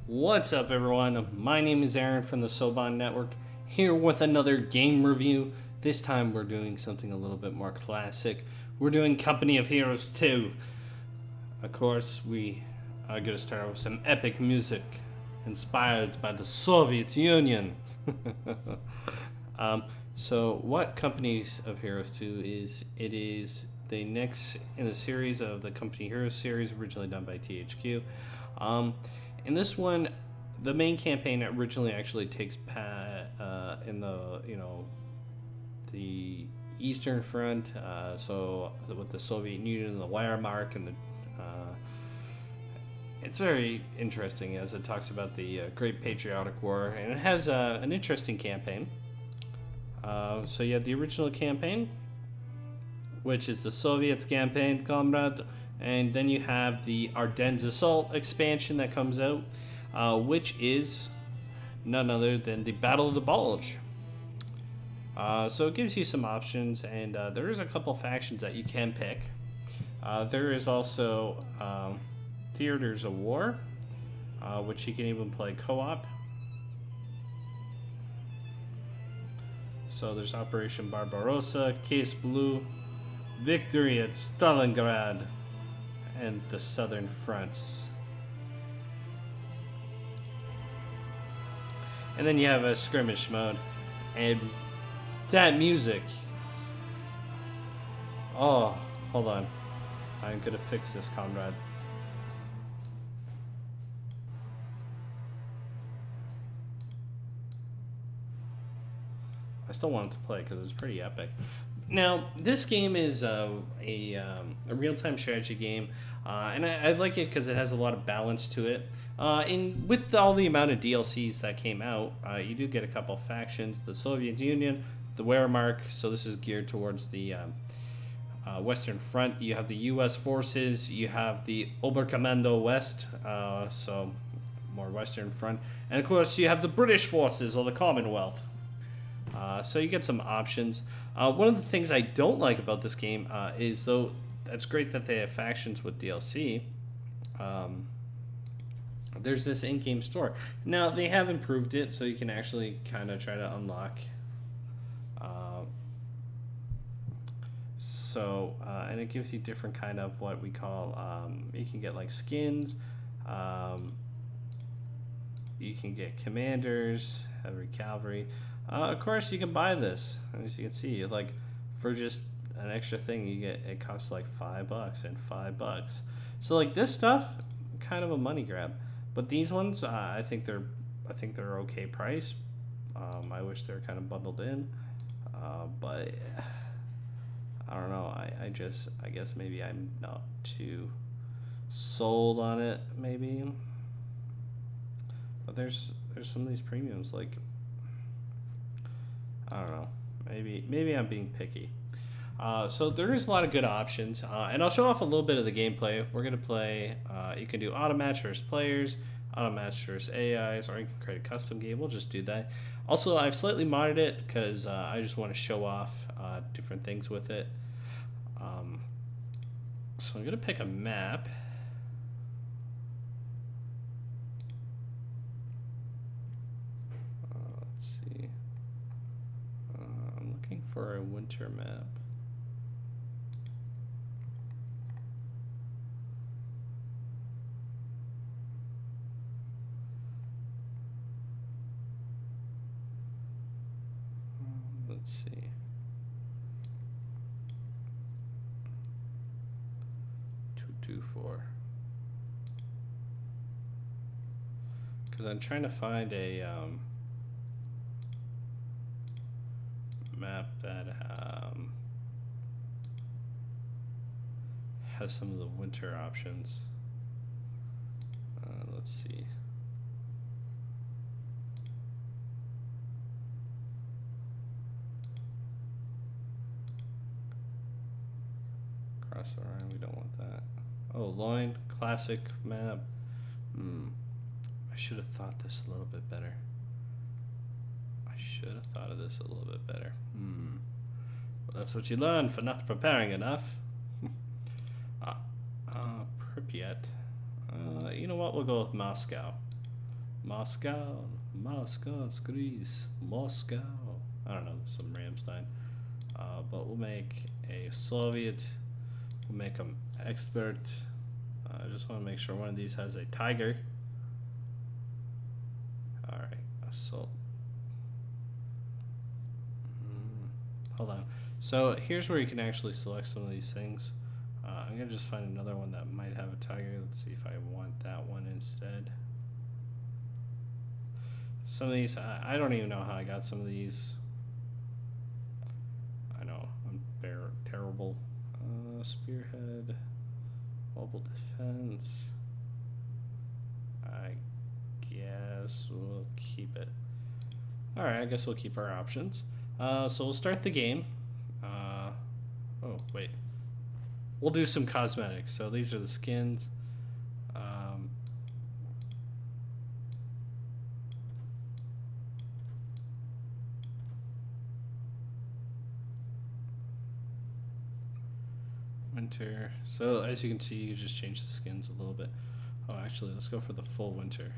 What's up, everyone? My name is Aaron from the Soban Network, here with another game review. This time we're doing something a little bit more classic. We're doing Company of Heroes 2. Of course, we are going to start with some epic music inspired by the Soviet Union. So what Companies of Heroes 2 is, it is the next in the series of the Company Heroes series, originally done by THQ. In this one, the main campaign originally actually takes in the the Eastern Front, so with the Soviet Union and the Wehrmacht, and it's very interesting as it talks about the Great Patriotic War, and it has an interesting campaign. So you have the original campaign, which is the Soviets campaign, Comrades. And then you have the Ardennes Assault expansion that comes out, which is none other than the Battle of the Bulge. So it gives you some options, and there is a couple factions that you can pick. There is also Theaters of War, which you can even play co-op. So there's Operation Barbarossa, Case Blue, Victory at Stalingrad, and the Southern Fronts. And then you have a skirmish mode, and that music. Oh, hold on. I'm gonna fix this, Comrade. I still want it to play because it's pretty epic. Now, this game is a real-time strategy game, and I like it because it has a lot of balance to it. And with all the amount of DLCs that came out, you do get a couple factions: the Soviet Union, the Wehrmacht. So this is geared towards the Western Front. You have the U.S. forces. You have the Oberkommando West, so more Western Front, and of course you have the British forces or the Commonwealth. So you get some options. One of the things I don't like about this game is, though that's great that they have factions with DLC, there's this in-game store. Now, they have improved it, so you can actually kind of try to unlock. And it gives you different kind of what we call, you can get like skins, you can get commanders, heavy cavalry. Of course, you can buy this. As you can see, like for just an extra thing, you get it costs like $5 and $5. So like this stuff, kind of a money grab. But these ones, I think they're okay price. I wish they're kind of bundled in, but I don't know. I guess maybe I'm not too sold on it. Maybe, but there's some of these premiums like. I don't know. Maybe I'm being picky. So there is a lot of good options, and I'll show off a little bit of the gameplay. We're gonna play. You can do auto match versus players, auto match versus AIs, or you can create a custom game. We'll just do that. Also, I've slightly modded it because I just want to show off different things with it. So I'm gonna pick a map. For a winter map. Let's see. 224. Because I'm trying to find a map that has some of the winter options. Let's see. Cross the Rhine, we don't want that. Oh, Loin, classic map. I should have thought this a little bit better. Should have thought of this a little bit better. Well, that's what you learn for not preparing enough. Pripyat. You know what? We'll go with Moscow. Moscow, Moscow, Greece, Moscow. I don't know, some Ramstein. But we'll make a Soviet. We'll make them expert. I just want to make sure one of these has a tiger. All right, assault. Hold on. So here's where you can actually select some of these things. I'm gonna just find another one that might have a tiger. Let's see if I want that one instead. Some of these, I don't even know how I got some of these. I know, I'm terrible. Spearhead, mobile defense. I guess we'll keep it. All right, I guess we'll keep our options. So we'll start the game. Oh, wait. We'll do some cosmetics. So these are the skins. Winter. So as you can see, you just change the skins a little bit. Oh, actually, let's go for the full winter.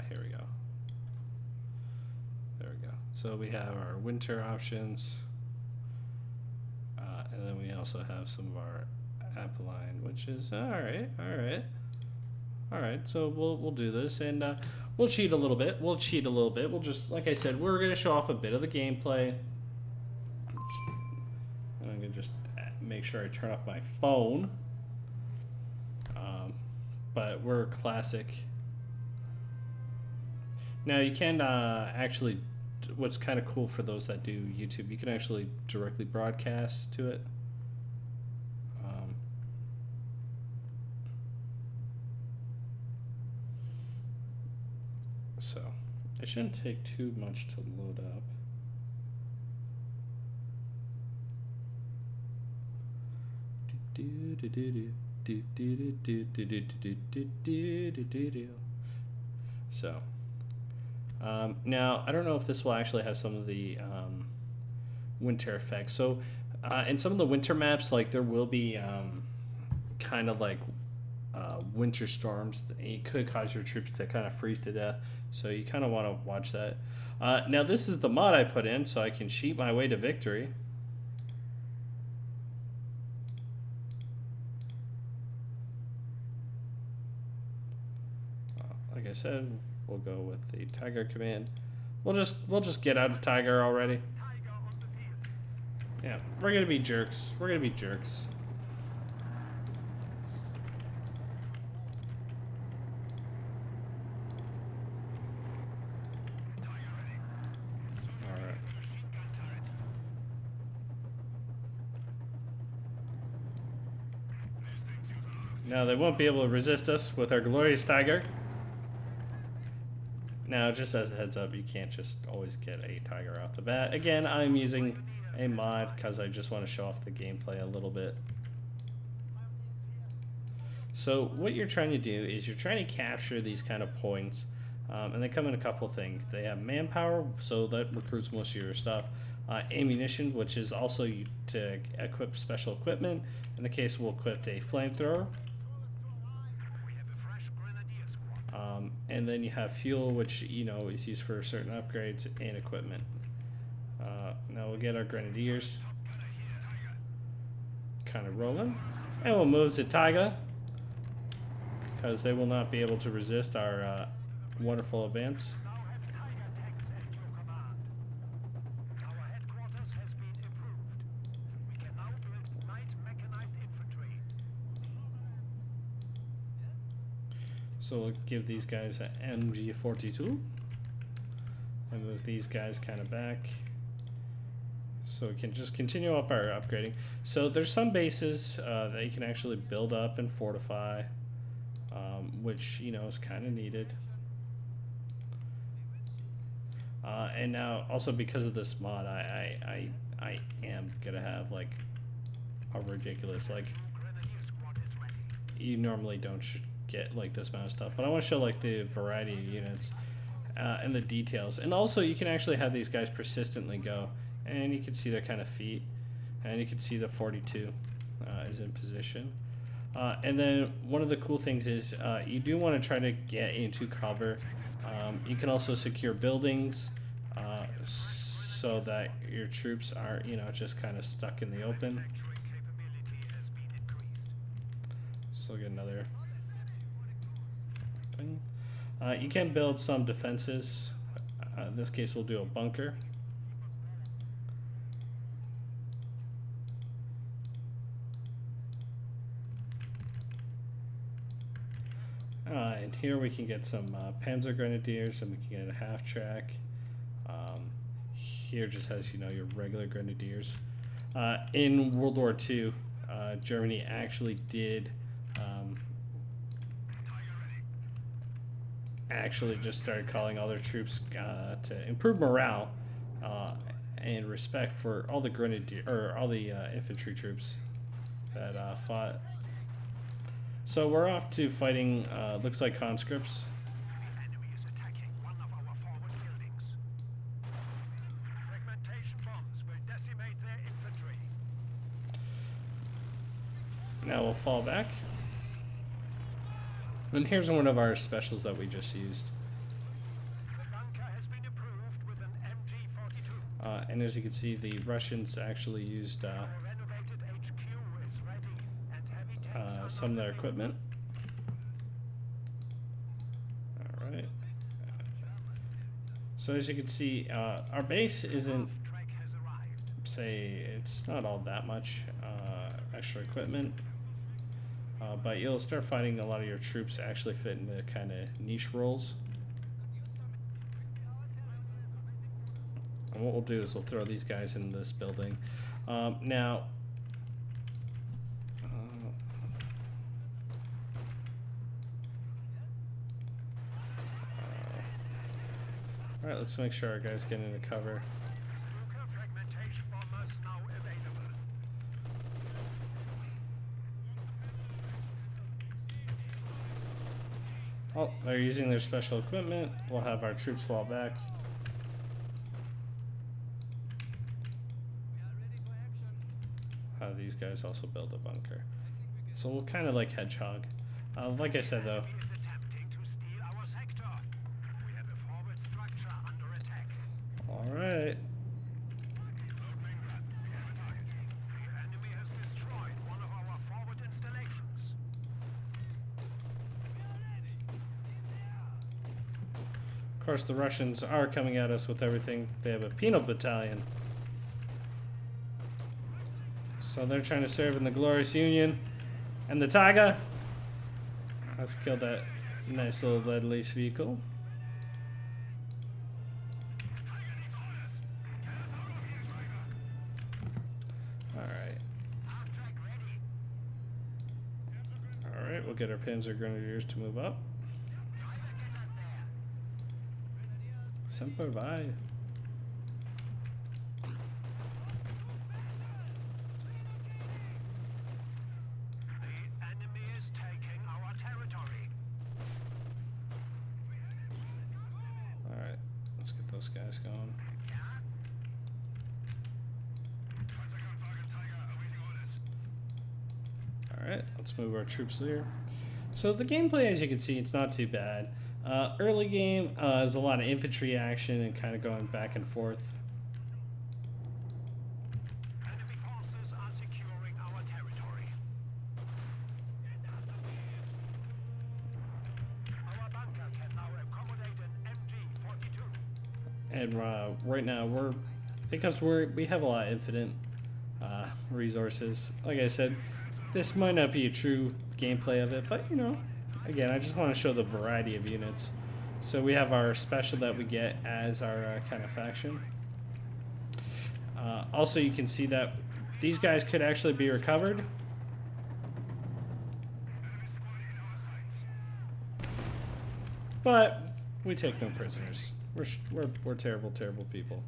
Here we go. There we go. So we have our winter options, and then we also have some of our app line, which is all right. So we'll do this, and we'll cheat a little bit. We'll just, like I said, we're gonna show off a bit of the gameplay. And I'm gonna just make sure I turn off my phone. But we're classic. Now you can actually, what's kind of cool for those that do YouTube, you can actually directly broadcast to it. So it shouldn't take too much to load up. So now I don't know if this will actually have some of the winter effects. So in some of the winter maps, like there will be kind of like winter storms. It could cause your troops to kind of freeze to death. So you kind of want to watch that. Now this is the mod I put in, so I can cheat my way to victory. Like I said, we'll go with the tiger command. We'll just get out of tiger already. Yeah, we're gonna be jerks. We're gonna be jerks. All right. Now they won't be able to resist us with our glorious tiger. Now, just as a heads up, you can't just always get a tiger off the bat. Again, I'm using a mod because I just want to show off the gameplay a little bit. So what you're trying to do is you're trying to capture these kind of points, and they come in a couple things. They have manpower, so that recruits most of your stuff. Ammunition, which is also to equip special equipment. In the case, we'll equip a flamethrower. And then you have fuel, which is used for certain upgrades and equipment. Now we'll get our grenadiers kind of rolling, and we'll move the tiger because they will not be able to resist our wonderful advance. So we'll give these guys an MG42 and move these guys kind of back so we can just continue up our upgrading. So there's some bases that you can actually build up and fortify, which is kind of needed. And now also because of this mod, I am gonna have like a ridiculous, like you normally don't get like this amount of stuff, but I want to show like the variety of units and the details. And also you can actually have these guys persistently go, and you can see their kind of feet, and you can see the 42. is in position. And then one of the cool things is you do want to try to get into cover. You can also secure buildings so that your troops aren't, just kind of stuck in the open. So get another thing. You can build some defenses. In this case, we'll do a bunker. And here we can get some Panzer Grenadiers, and we can get a half track. Here just has, your regular Grenadiers. In World War II, Germany actually did just started calling all their troops to improve morale and respect for all the infantry troops that fought. So we're off to fighting, looks like conscripts. Now we'll fall back. And here's one of our specials that we just used. And as you can see, the Russians actually used some of their equipment. Alright. So as you can see, our base isn't, it's not all that much extra equipment. But you'll start finding a lot of your troops actually fit into kind of niche roles. And what we'll do is we'll throw these guys in this building. Now, all right, let's make sure our guys get into cover. Oh, they're using their special equipment. We'll have our troops fall back. These guys also build a bunker. So we'll kind of like hedgehog. Like I said though. Alright. Of course, the Russians are coming at us with everything. They have a penal battalion. So they're trying to serve in the Glorious Union. And the Taiga. Let's kill that nice little lead-lease vehicle. Alright. Alright, we'll get our Panzer Grenadiers to move up. Semper Fi. Alright, let's get those guys going. Alright, let's move our troops there. So the gameplay, as you can see, it's not too bad. Early game is a lot of infantry action and kind of going back and forth. Enemy forces are securing our territory. Our bunker can now accommodate an MG-42. And right now because we have a lot of infinite resources. Like I said, this might not be a true gameplay of it, but again, I just want to show the variety of units. So we have our special that we get as our kind of faction. Also, you can see that these guys could actually be recovered. But we take no prisoners. We're terrible, terrible people.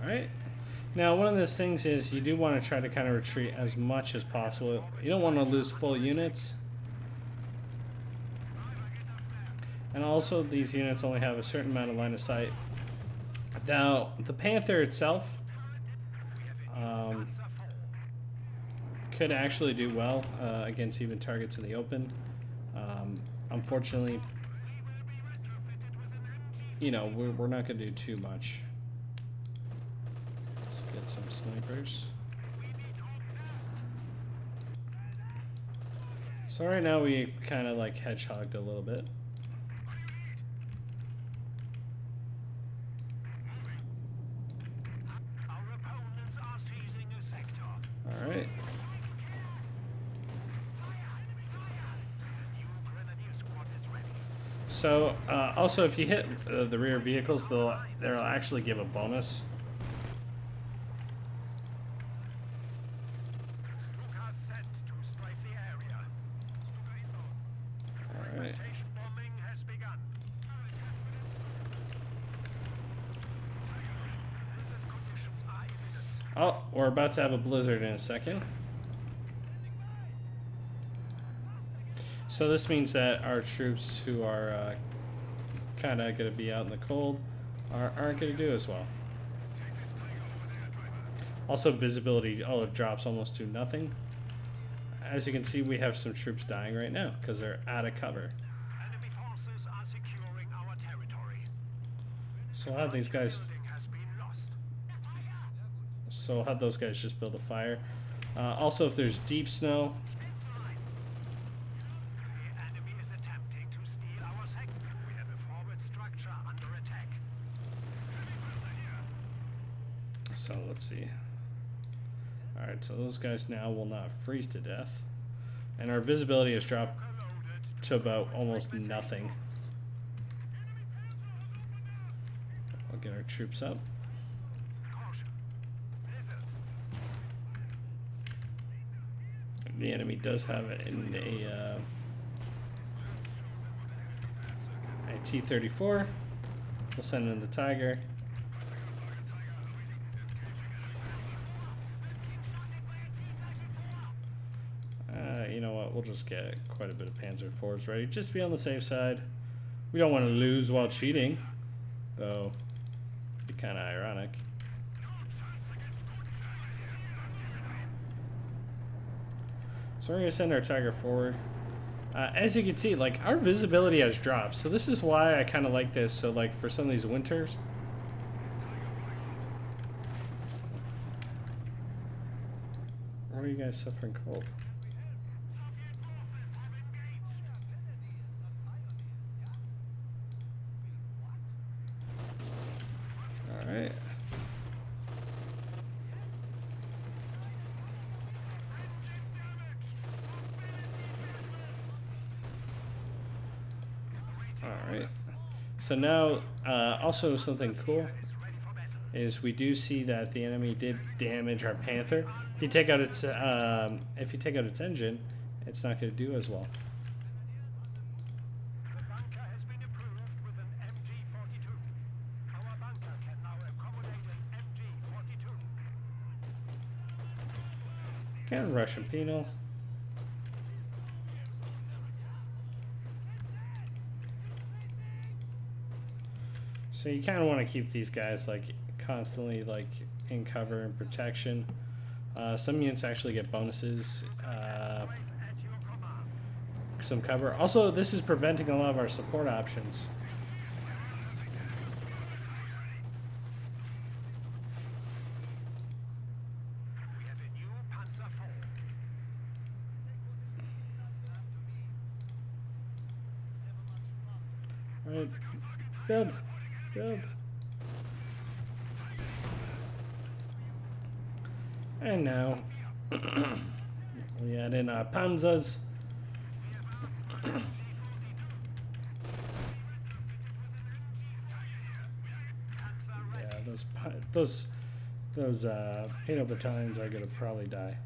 Alright. Now, one of those things is you do want to try to kind of retreat as much as possible. You don't want to lose full units. And also, these units only have a certain amount of line of sight. Now, the Panther itself could actually do well against even targets in the open. Unfortunately, you know, we're not going to do too much. Let's get some snipers. So right now we kind of like hedgehogged a little bit. All right. So also, if you hit the rear vehicles, they'll actually give a bonus. All right. Oh, we're about to have a blizzard in a second. So this means that our troops who are kind of going to be out in the cold aren't going to do as well. Also, visibility it drops almost to nothing. As you can see, we have some troops dying right now because they're out of cover. Enemy forces are securing our territory. So I'll have these guys. So I'll have those guys just build a fire. Also, if there's deep snow. The enemy is attempting to steal our sector. We have a forward structure under attack. So let's see. Alright, so those guys now will not freeze to death. And our visibility has dropped to about almost nothing. We'll get our troops up. The enemy does have it in a T-34. We'll send in the Tiger. You know what? We'll just get quite a bit of Panzer IVs ready. Just be on the safe side. We don't want to lose while cheating, though. It'd be kind of ironic. So we're going to send our Tiger forward. As you can see, like, our visibility has dropped. So this is why I kind of like this. So, like, for some of these winters. Why are you guys suffering cold? Alright. Alright, so now also something cool is we do see that the enemy did damage our Panther. If you take out its engine, it's not going to do as well. The bunker has been improved with an MG-42. Our bunker can now accommodate an MG-42. Can Russian penal. So you kind of want to keep these guys like constantly like in cover and protection. Some units actually get bonuses, some cover. Also, this is preventing a lot of our support options. We have a new Panzer IV. All right, build. Build. And now we add in our Panzers. Yeah, those peanut battalions are gonna probably die.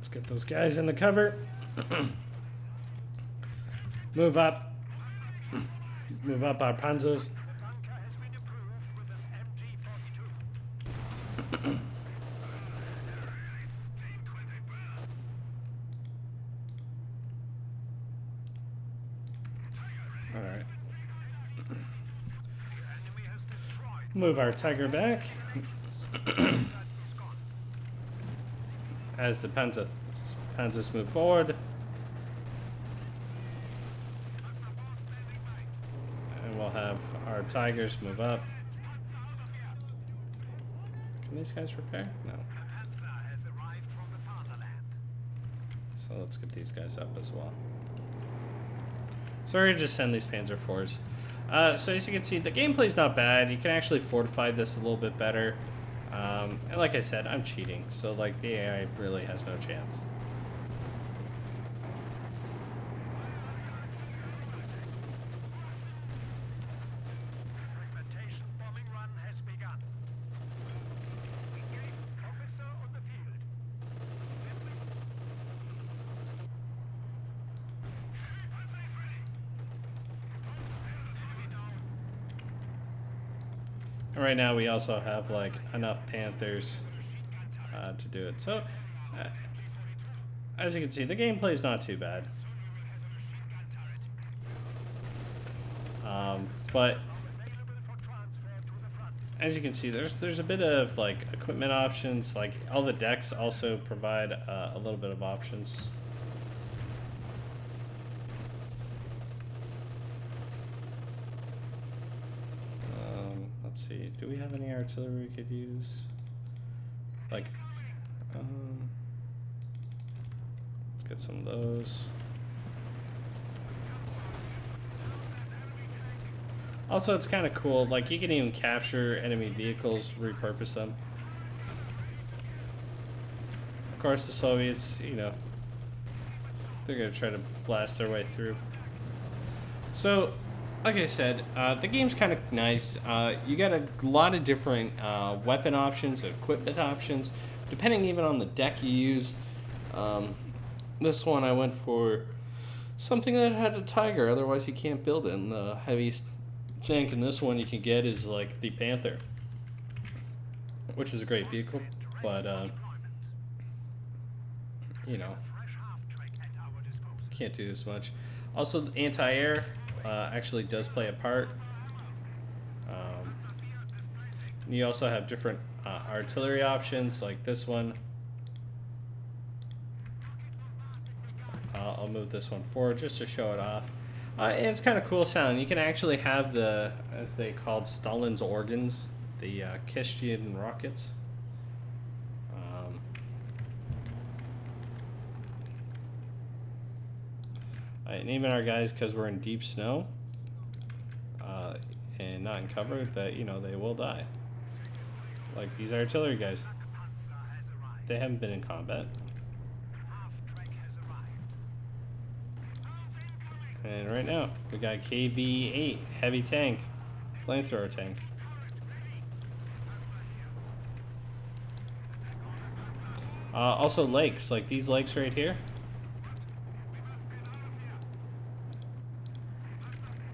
let's get those guys into cover. Move up. Move up our panzers. The bunker has been improved with an MG42. Alright. Enemy has destroyed. Move our Tiger back. As the panzers move forward. And we'll have our Tigers move up. Can these guys repair? No. Panzer has arrived from the fatherland. So let's get these guys up as well. So we're gonna just send these Panzer IVs. So as you can see, the gameplay's not bad. You can actually fortify this a little bit better. And like I said, I'm cheating, so like the AI really has no chance. Fragmentation bombing run has begun. Officer on the field. And right now we also have like enough Panthers to do it. So as you can see, the gameplay is not too bad. But as you can see, there's a bit of like equipment options. Like all the decks also provide a little bit of options. Let's see. Do we have any artillery we could use? Like, let's get some of those. Also, it's kind of cool. Like, you can even capture enemy vehicles, repurpose them. Of course, the Soviets, you know, they're gonna try to blast their way through. So, like I said, the game's kind of nice. You got a lot of different weapon options, equipment options, depending even on the deck you use. This one I went for something that had a Tiger, otherwise you can't build it. And the heaviest tank in this one you can get is like the Panther, which is a great vehicle, but you know, can't do as much. Also, anti-air actually does play a part. You also have different artillery options, like this one. I'll move this one forward just to show it off. And it's kind of cool sound. You can actually have the, as they called Stalin's organs, the Kishtian rockets. And even our guys, because we're in deep snow and not in cover, that, you know, they will die. Like these artillery guys, they haven't been in combat. And right now, we got KV-8 heavy tank, flamethrower tank. Also lakes, like these lakes right here.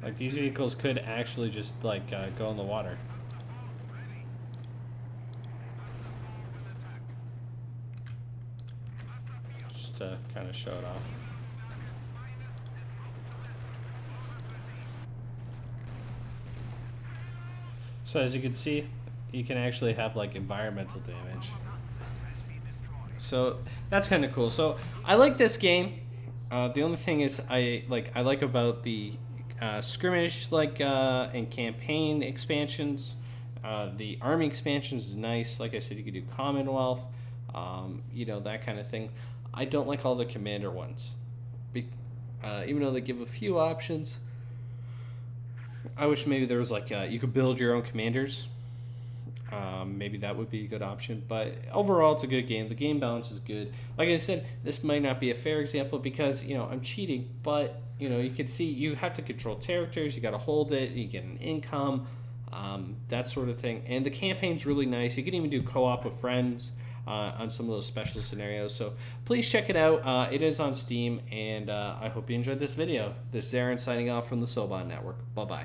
Like these vehicles could actually just like go in the water. Just to kind of show it off. So as you can see, you can actually have like environmental damage. So that's kind of cool. So I like this game. The only thing is I like about the skirmish and campaign expansions. The army expansions is nice. Like I said, you could do Commonwealth, you know, that kind of thing. I don't like all the commander ones, even though they give a few options. I wish maybe there was like you could build your own commanders. Maybe that would be a good option. But overall, it's a good game. The game balance is good. Like I said, this might not be a fair example because, you know, I'm cheating. But, you know, you can see you have to control characters. You got to hold it. You get an income, that sort of thing. And the campaign's really nice. You can even do co-op with friends. on some of those special scenarios. So please check it out. It is on Steam, and I hope you enjoyed this video. This is Aaron signing off from the Soban Network. Bye-bye.